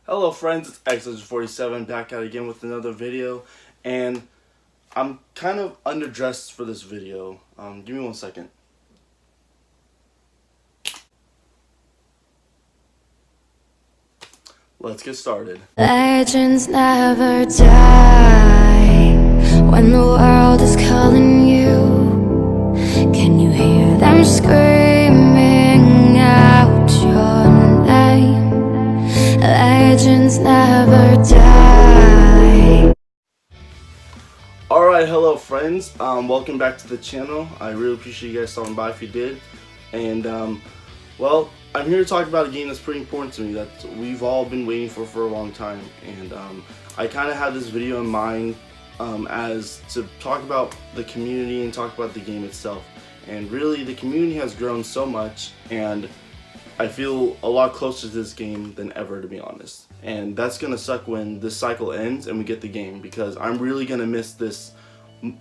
Hello friends, it's X47 back out again with another video, and I'm kind of underdressed for this video. Give me 1 second. Let's get started. Legends never die when the world is calling you. Can you hear them screaming out your name? Legends never die. Alright, hello friends, welcome back to the channel. I really appreciate you guys stopping by if you did. And well, I'm here to talk about a game that's pretty important to me that we've all been waiting for a long time. And I kind of had this video in mind as to talk about the community and talk about the game itself. And really, the community has grown so much, and I feel a lot closer to this game than ever, to be honest. And that's gonna suck when this cycle ends and we get the game, because I'm really gonna miss this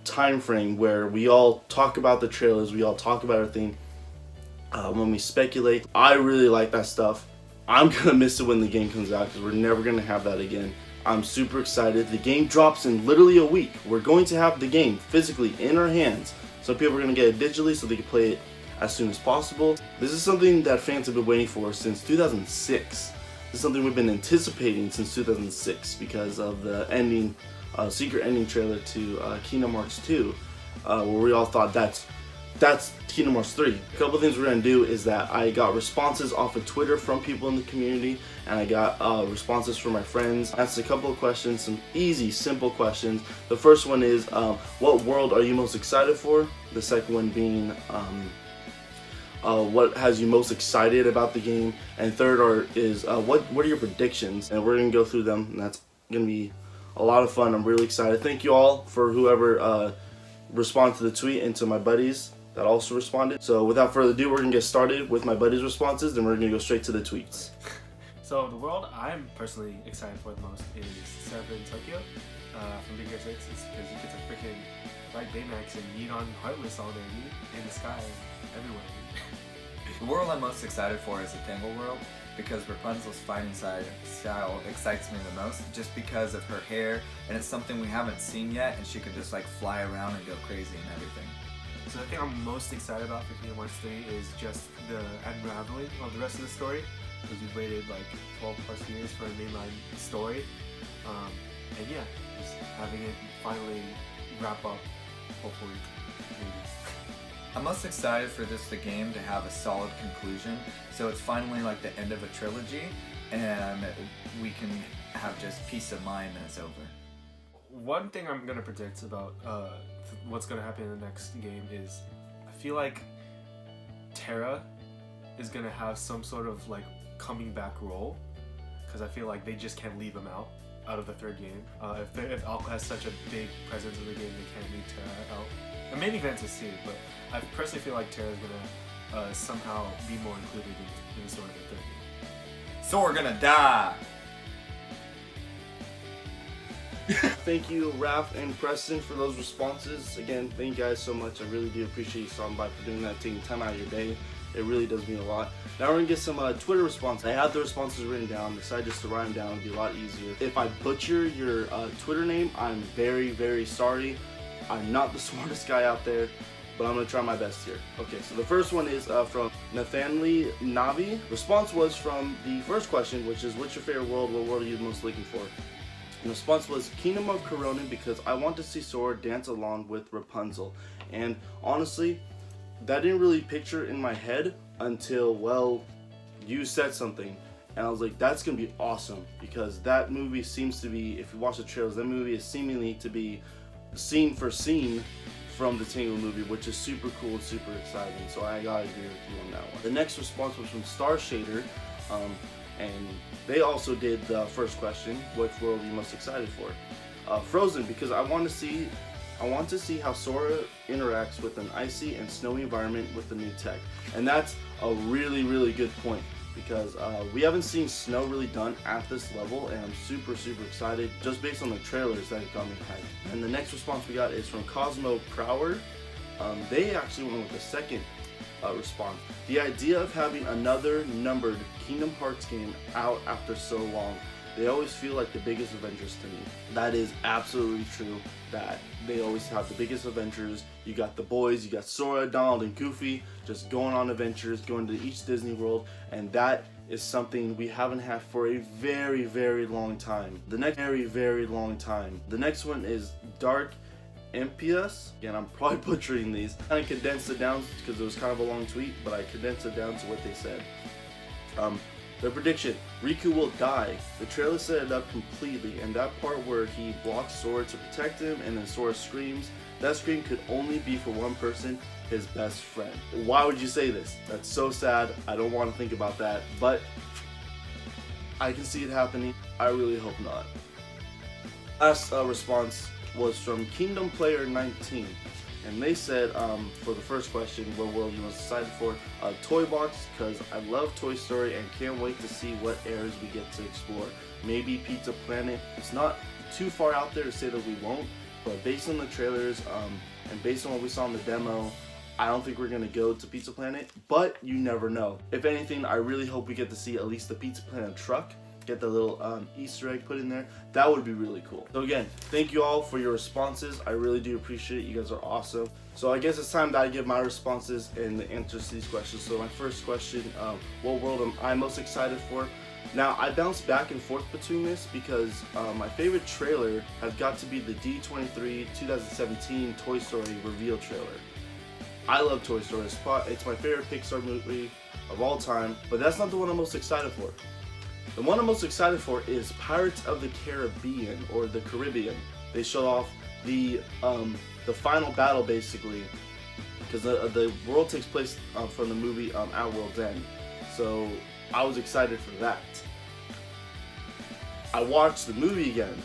time frame where we all talk about the trailers, we all talk about everything, when we speculate. I really like that stuff. I'm gonna miss it when the game comes out because we're never gonna have that again. I'm super excited. The game drops in literally a week. We're going to have the game physically in our hands. Some people are gonna get it digitally so they can play it as soon as possible. This is something that fans have been waiting for since 2006. This is something we've been anticipating since 2006 because of the ending, secret ending trailer to Kingdom Hearts 2, where we all thought that's Kingdom Hearts 3. A couple of things we're going to do is that I got responses off of Twitter from people in the community, and I got responses from my friends. I asked a couple of questions, some easy, simple questions. The first one is, what world are you most excited for? The second one being, what has you most excited about the game? And third is, what are your predictions? And we're going to go through them, and that's going to be a lot of fun. I'm really excited. Thank you all for whoever responded to the tweet and to my buddies that also responded. So without further ado, we're gonna get started with my buddies' responses, then we're gonna go straight to the tweets. So the world I'm personally excited for the most is Seven Tokyo from Big Hero 6. It's because you get to freaking ride Baymax and neon Heartless all day in the sky everywhere. The world I'm most excited for is the Tangle world, because Rapunzel's fighting style excites me the most, just because of her hair, and it's something we haven't seen yet, and she could just like fly around and go crazy and everything. So the thing I'm most excited about for Kingdom Hearts 3 is just the unraveling of the rest of the story, because we've waited like 12 plus years for a mainline story, and yeah, just having it finally wrap up, hopefully, maybe. I'm most excited for the game to have a solid conclusion, so it's finally like the end of a trilogy, and we can have just peace of mind when it's over. One thing I'm gonna predict about what's gonna happen in the next game is, I feel like Terra is gonna have some sort of like coming back role, because I feel like they just can't leave him out of the third game. If Alpha has such a big presence in the game, they can't leave Terra out. And maybe Vance will see it, but I personally feel like Terra's gonna somehow be more included in the story of the third game. So we're gonna die! Thank you, Raph and Preston, for those responses. Again, thank you guys so much. I really do appreciate you stopping by for doing that, taking time out of your day. It really does mean a lot. Now we're gonna get some Twitter responses. I have the responses written down. Decided just to write them down. It'd be a lot easier. If I butcher your Twitter name, I'm very, very sorry. I'm not the smartest guy out there, but I'm gonna try my best here. Okay, so the first one is from Nathaniel Navi. Response was from the first question, which is, what's your favorite world? What world are you most looking for? And the response was Kingdom of Corona, because I want to see Sora dance along with Rapunzel. And honestly, that didn't really picture in my head until, well, you said something. And I was like, that's going to be awesome, because that movie seems to be, if you watch the trailers, that movie is seemingly to be scene for scene from the Tangle movie, which is super cool and super exciting. So I gotta agree with you on that one. The next response was from Star Shader, and they also did the first question, which world are you most excited for? Frozen, because I want to see how Sora interacts with an icy and snowy environment with the new tech. And that's a really, really good point, because we haven't seen snow really done at this level, and I'm super, super excited just based on the trailers that got me hyped. And the next response we got is from Cosmo Prower. They actually went with the second response. The idea of having another numbered Kingdom Hearts game out after so long they always feel like the biggest Avengers to me. That is absolutely true, that they always have the biggest adventures. You got the boys, you got Sora, Donald, and Goofy just going on adventures, going to each Disney World, and that is something we haven't had for a very, very long time. The next one is Dark Impious. Again, I'm probably butchering these. I kind of condensed it down because it was kind of a long tweet, but I condensed it down to what they said. Their prediction, Riku will die. The trailer set it up completely, and that part where he blocks Sora to protect him and then Sora screams, that scream could only be for one person, his best friend. Why would you say this? That's so sad. I don't want to think about that, but I can see it happening. I really hope not. Last response was from Kingdom Player 19. And they said, for the first question, what world you most excited for? Toy Box, because I love Toy Story and can't wait to see what eras we get to explore. Maybe Pizza Planet. It's not too far out there to say that we won't, but based on the trailers and based on what we saw in the demo, I don't think we're going to go to Pizza Planet, but you never know. If anything, I really hope we get to see at least the Pizza Planet truck. Get the little Easter egg put in there. That would be really cool. So again, thank you all for your responses. I really do appreciate it. You guys are awesome. So I guess it's time that I give my responses and the answers to these questions. So my first question, what world am I most excited for? Now, I bounce back and forth between this because my favorite trailer has got to be the D23 2017 Toy Story reveal trailer. I love Toy Story. It's my favorite Pixar movie of all time, but that's not the one I'm most excited for. The one I'm most excited for is Pirates of the Caribbean, or the Caribbean. They showed off the final battle, basically, because the world takes place from the movie At World's End. So I was excited for that. I watched the movie again.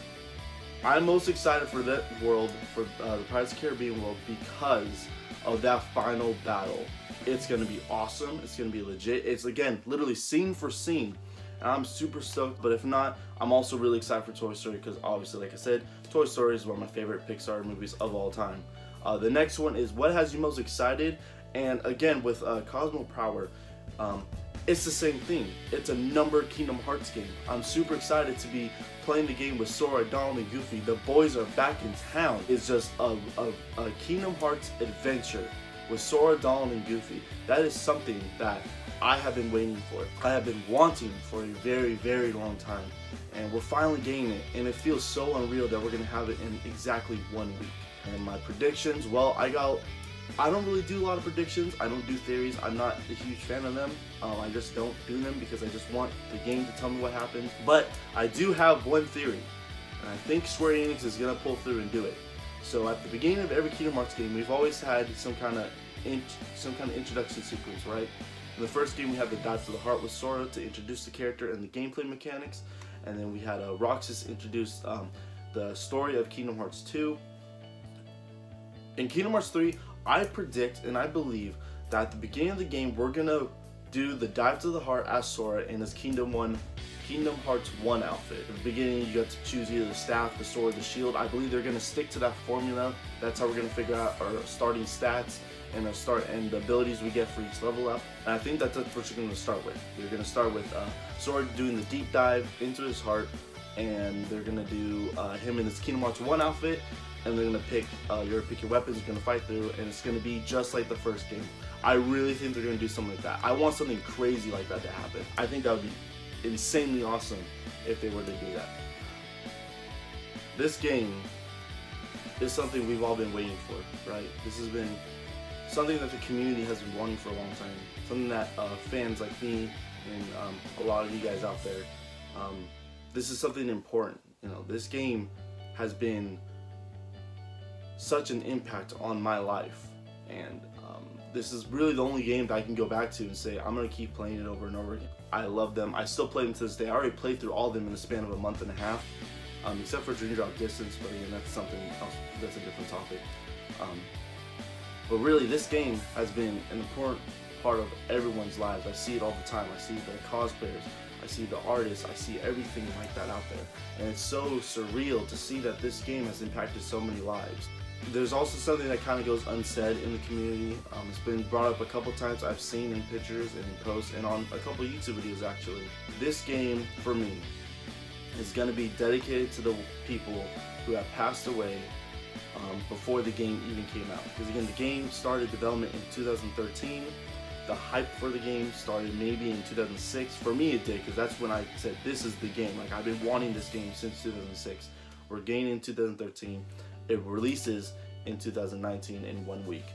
I'm most excited for that world, for the Pirates of the Caribbean world, because of that final battle. It's gonna be awesome. It's gonna be legit. It's, again, literally scene for scene. And I'm super stoked, but if not, I'm also really excited for Toy Story because obviously, like I said, Toy Story is one of my favorite Pixar movies of all time. The next one is what has you most excited? And again, with Cosmo Power, it's the same thing. It's a numbered Kingdom Hearts game. I'm super excited to be playing the game with Sora, Donald, and Goofy. The boys are back in town. It's just a Kingdom Hearts adventure with Sora, Donald, and Goofy. That is something that I have been waiting for. I have been wanting for a very, very long time. And we're finally getting it. And it feels so unreal that we're going to have it in exactly 1 week. And my predictions, well, I don't really do a lot of predictions. I don't do theories. I'm not a huge fan of them. I just don't do them because I just want the game to tell me what happens. But I do have one theory. And I think Square Enix is going to pull through and do it. So at the beginning of every Kingdom Hearts game, we've always had some kind of introduction sequence, right? In the first game, we had the Dive to the Heart with Sora to introduce the character and the gameplay mechanics. And then we had Roxas introduce the story of Kingdom Hearts 2. In Kingdom Hearts 3, I predict and I believe that at the beginning of the game, we're going to do the Dive to the Heart as Sora in his Kingdom Hearts 1 outfit. At the beginning, you got to choose either the staff, the sword, the shield. I believe they're going to stick to that formula. That's how we're going to figure out our starting stats and the abilities we get for each level up. And I think that's what you're going to start with. You're going to start with Sora doing the deep dive into his heart, and they're going to do him in his Kingdom Hearts 1 outfit, and they're going to pick your weapons you're going to fight through, and it's going to be just like the first game. I really think they're going to do something like that. I want something crazy like that to happen. I think that would be insanely awesome if they were to do that. This game is something we've all been waiting for, right? This has been something that the community has been wanting for a long time. Something that fans like me and a lot of you guys out there, this is something important. You know, this game has been such an impact on my life, and this is really the only game that I can go back to and say I'm gonna keep playing it over and over again. I love them. I still play them to this day. I already played through all of them in the span of a month and a half, except for Dream Drop Distance, but again, that's something else. That's a different topic. But really, this game has been an important part of everyone's lives. I see it all the time. I see the cosplayers, I see the artists, I see everything like that out there. And it's so surreal to see that this game has impacted so many lives. There's also something that kind of goes unsaid in the community. It's been brought up a couple times. I've seen in pictures and in posts and on a couple YouTube videos actually. This game, for me, is going to be dedicated to the people who have passed away before the game even came out. Because again, the game started development in 2013. The hype for the game started maybe in 2006. For me, it did, because that's when I said, this is the game. Like, I've been wanting this game since 2006. We're getting in 2013. It releases in 2019 in 1 week.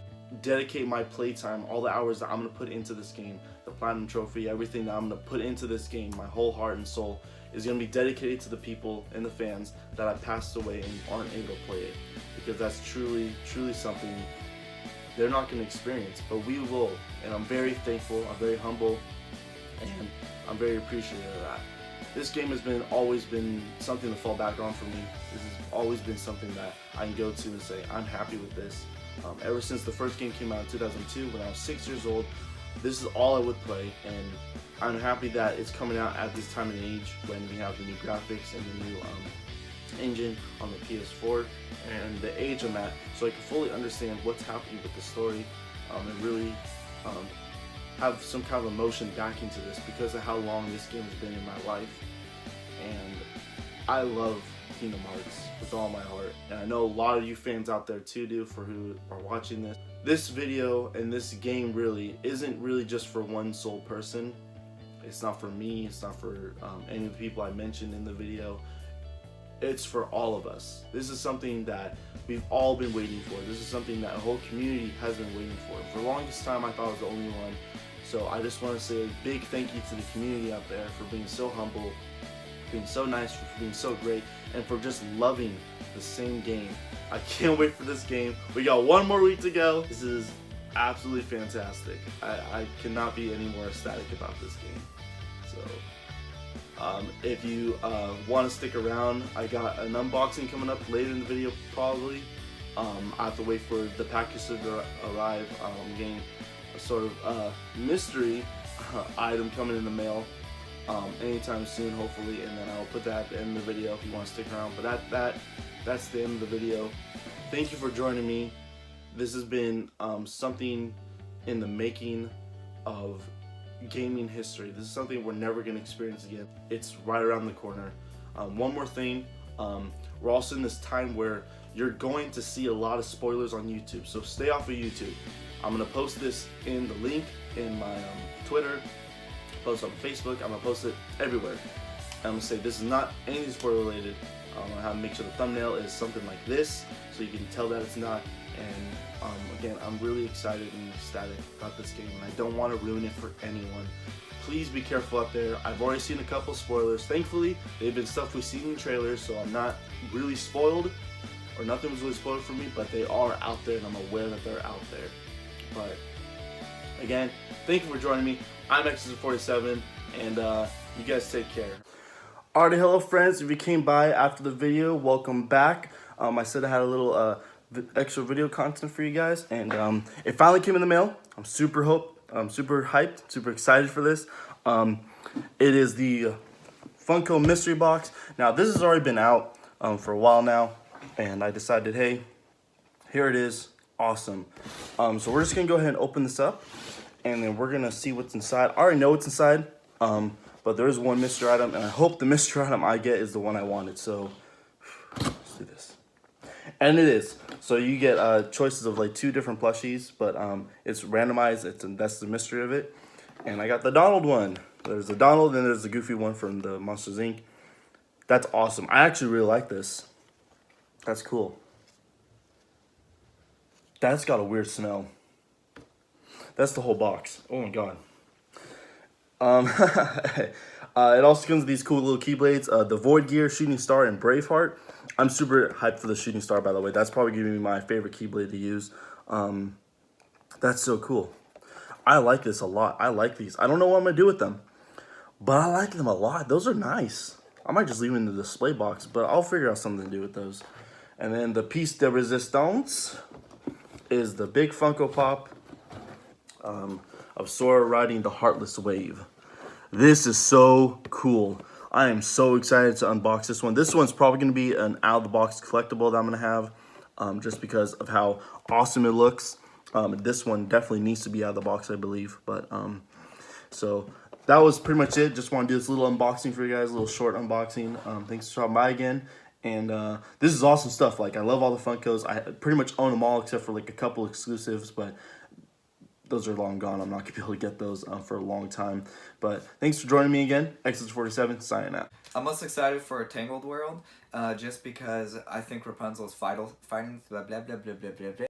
Dedicate my playtime, all the hours that I'm going to put into this game, the Platinum Trophy, everything that I'm going to put into this game, my whole heart and soul, is going to be dedicated to the people and the fans that have passed away and aren't able to play it. Because that's truly, truly something they're not going to experience, but we will. And I'm very thankful, I'm very humble, and I'm very appreciative of that. This game has always been something to fall back on for me. This has always been something that I can go to and say, I'm happy with this. Ever since the first game came out in 2002, when I was 6 years old, this is all I would play, and I'm happy that it's coming out at this time and age when we have the new graphics and the new engine on the PS4 and the age I'm at, so I can fully understand what's happening with the story and really have some kind of emotion back into this because of how long this game has been in my life. And I love Kingdom Hearts with all my heart, and I know a lot of you fans out there too do, for who are watching this. This video and this game really isn't really just for one sole person. It's not for me, it's not for any of the people I mentioned in the video. It's for all of us. This is something that we've all been waiting for. This is something that a whole community has been waiting for. For the longest time, I thought I was the only one. So I just want to say a big thank you to the community out there for being so humble, being so nice, for being so great, and for just loving the same game. I can't wait for this game. We got 1 more week to go. This is absolutely fantastic. I cannot be any more ecstatic about this game. So if you want to stick around, I got an unboxing coming up later in the video probably. I have to wait for the package to arrive. I'm getting a sort of mystery item coming in the mail anytime soon, hopefully, and then I'll put that at the end of the video if you want to stick around. But that's the end of the video. Thank you for joining me. This has been something in the making of gaming history. This is something we're never going to experience again. It's right around the corner. One more thing, we're also in this time where you're going to see a lot of spoilers on YouTube, so stay off of YouTube. I'm going to post this in the link in my Twitter, post on Facebook. I'm going to post it everywhere. I'm going to say this is not anything spoiler related. I'm going to have to make sure the thumbnail is something like this so you can tell that it's not. And again, I'm really excited and ecstatic about this game, and I don't want to ruin it for anyone. Please be careful out there. I've already seen a couple spoilers. Thankfully, they've been stuff we've seen in trailers, so I'm not really spoiled, or nothing was really spoiled for me, but they are out there, and I'm aware that they're out there. But again, thank you for joining me. I'm X47, and you guys take care. Alrighty, hello friends. If you came by after the video, welcome back. I said I had a little extra video content for you guys, and it finally came in the mail. I'm super hyped, super excited for this. It is the Funko Mystery Box. Now, this has already been out for a while now, and I decided, hey, here it is. Awesome. So we're just gonna go ahead and open this up, and then we're gonna see what's inside. I already know what's inside, but there is one mystery item, and I hope the mystery item I get is the one I wanted. So let's do this. And it is. So you get choices of like 2 different plushies, but it's randomized. That's the mystery of it. And I got the Donald one. There's the Donald, and there's the Goofy one from the Monsters Inc. That's awesome. I actually really like this. That's cool. That's got a weird smell. That's the whole box. Oh my god. It also comes with these cool little keyblades. The Void Gear, Shooting Star, and Braveheart. I'm super hyped for the Shooting Star, by the way. That's probably going to be my favorite keyblade to use. That's so cool. I like this a lot. I like these. I don't know what I'm going to do with them, but I like them a lot. Those are nice. I might just leave them in the display box, but I'll figure out something to do with those. And then the piece de resistance is the big Funko Pop of Sora riding the Heartless Wave. This is so cool. I am so excited to unbox this one. This one's probably going to be an out-of-the-box collectible that I'm going to have just because of how awesome it looks. This one definitely needs to be out of the box, I believe. But so that was pretty much it. Just want to do this little unboxing for you guys, a little short unboxing. Thanks for stopping by again. And this is awesome stuff. Like, I love all the Funkos. I pretty much own them all except for like a couple exclusives, but those are long gone. I'm not gonna be able to get those for a long time. But thanks for joining me again. Exodus47 signing out. I'm most excited for a Tangled World, just because I think Rapunzel's fighting blah blah blah blah blah blah.